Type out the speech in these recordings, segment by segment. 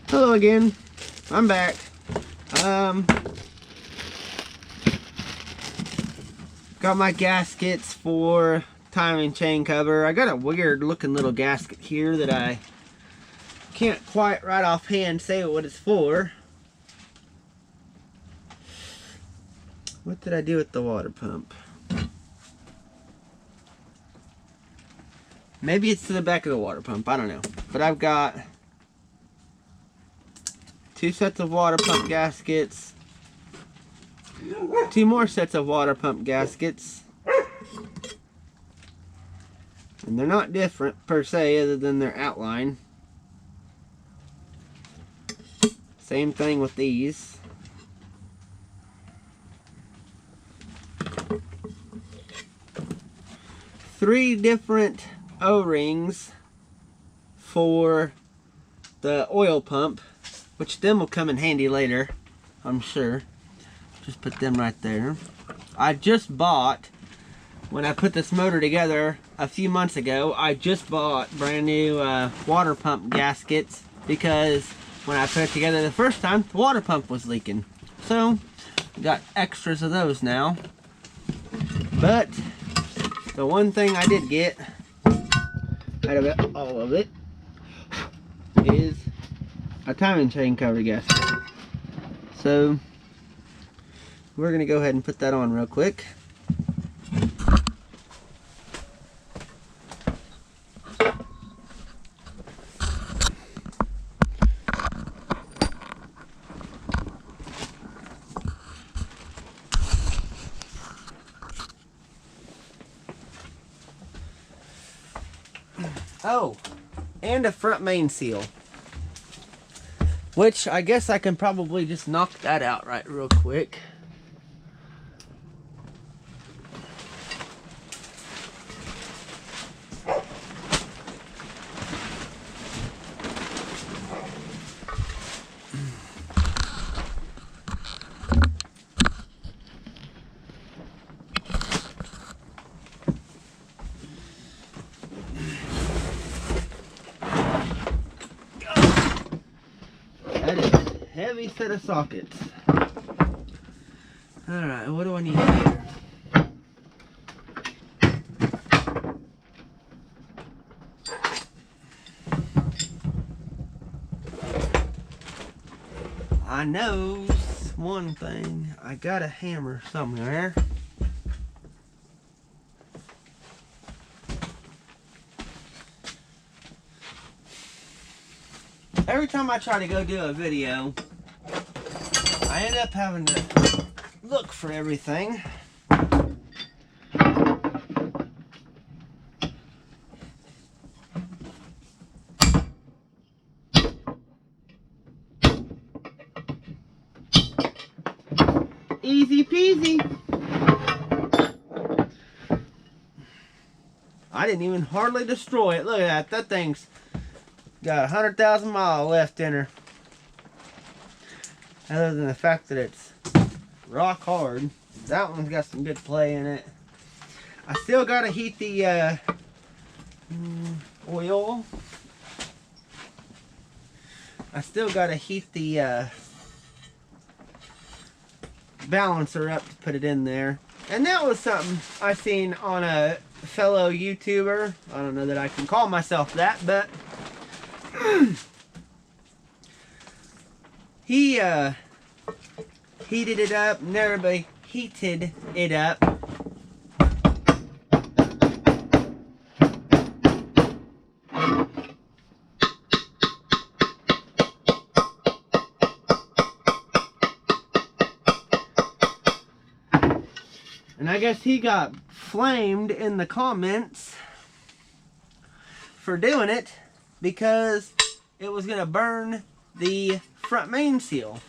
Hello again. I'm back. Got my gaskets for timing chain cover. I got a weird looking little gasket here that I can't quite right offhand say what it's for. What did I do with the water pump? Maybe it's to the back of the water pump. I don't know. But I've got 2 sets of water pump gaskets, 2 more sets of water pump gaskets, and they're not different per se other than their outline. Same thing with these. Three different O-rings for the oil pump, which them will come in handy later, I'm sure. Just put them right there. I just bought, when I put this motor together a few months ago, I just bought brand new water pump gaskets because when I put it together the first time, the water pump was leaking. So, got extras of those now. But, the one thing I did get out of it, all of it, is a timing chain cover gasket. So we're going to go ahead and put that on real quick. Oh, and a front main seal. Which I guess I can probably just knock that out right real quick. That is a heavy set of sockets. Alright, what do I need here? I know one thing. I got a hammer somewhere. Every time I try to go do a video, I end up having to look for everything. Easy peasy. I didn't even hardly destroy it. Look at that. That thing's got 100,000 miles left in her. Other than the fact that it's rock hard. That one's got some good play in it. I still gotta heat the oil. I still gotta heat the balancer up to put it in there. And that was something I seen on a fellow YouTuber. I don't know that I can call myself that, but he heated it up, and everybody heated it up. And I guess he got flamed in the comments for doing it because it was going to burn the front main seal.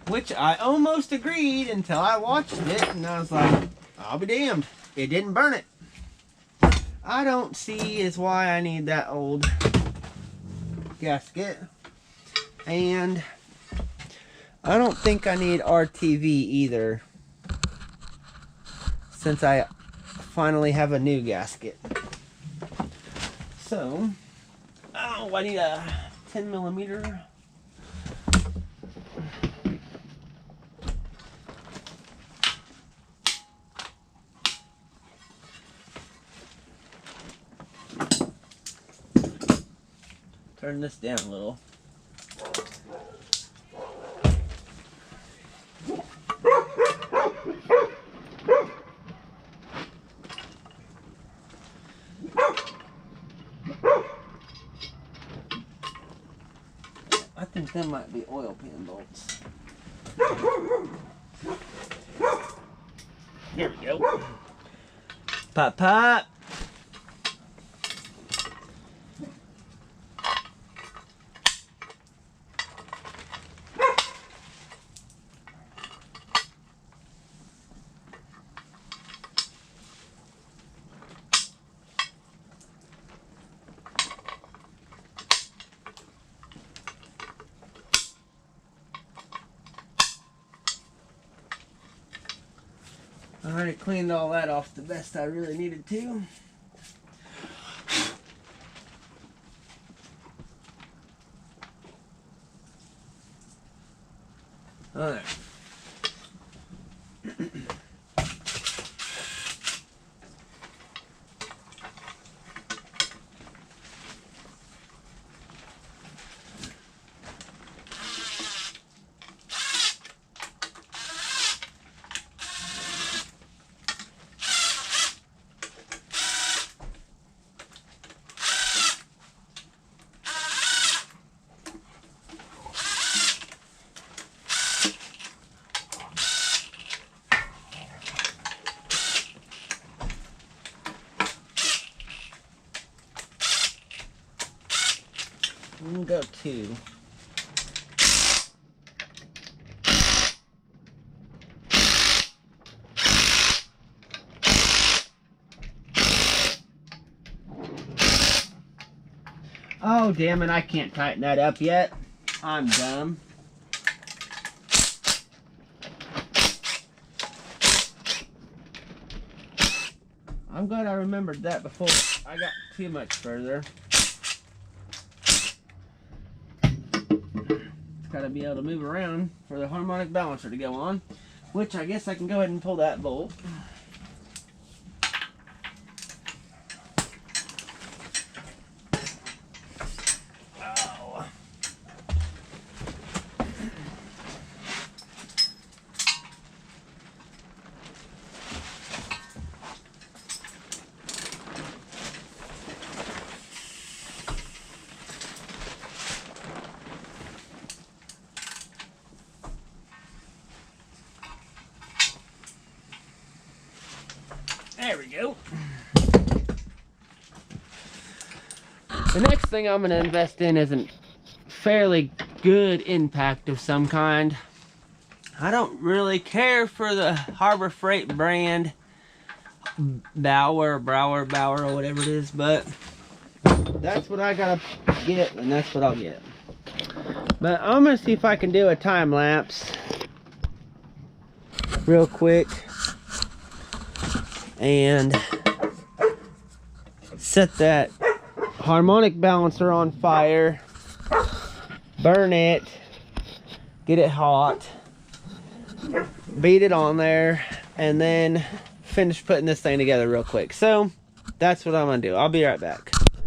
Which I almost agreed until I watched it and I was like, I'll be damned. It didn't burn it. I don't see is why I need that old gasket. And I don't think I need RTV either, since I finally have a new gasket. So, oh, I need a 10mm. Turn this down a little. I think that might be oil pan bolts. There we go. Pop, pop. I already cleaned all that off the best I really needed to. Alright. We'll go 2. Oh, damn it, I can't tighten that up yet. I'm dumb. I'm glad I remembered that before I got too much further. Gotta be able to move around for the harmonic balancer to go on, which I guess I can go ahead and pull that bolt. Oh. There we go. The next thing I'm going to invest in is a fairly good impact of some kind. I don't really care for the Harbor Freight brand Bauer, or whatever it is, but that's what I gotta get, and that's what I'll get. But I'm gonna see if I can do a time lapse real quick and set that harmonic balancer on fire, burn it, get it hot, beat it on there, and then finish putting this thing together real quick. So that's what I'm gonna do. I'll be right back.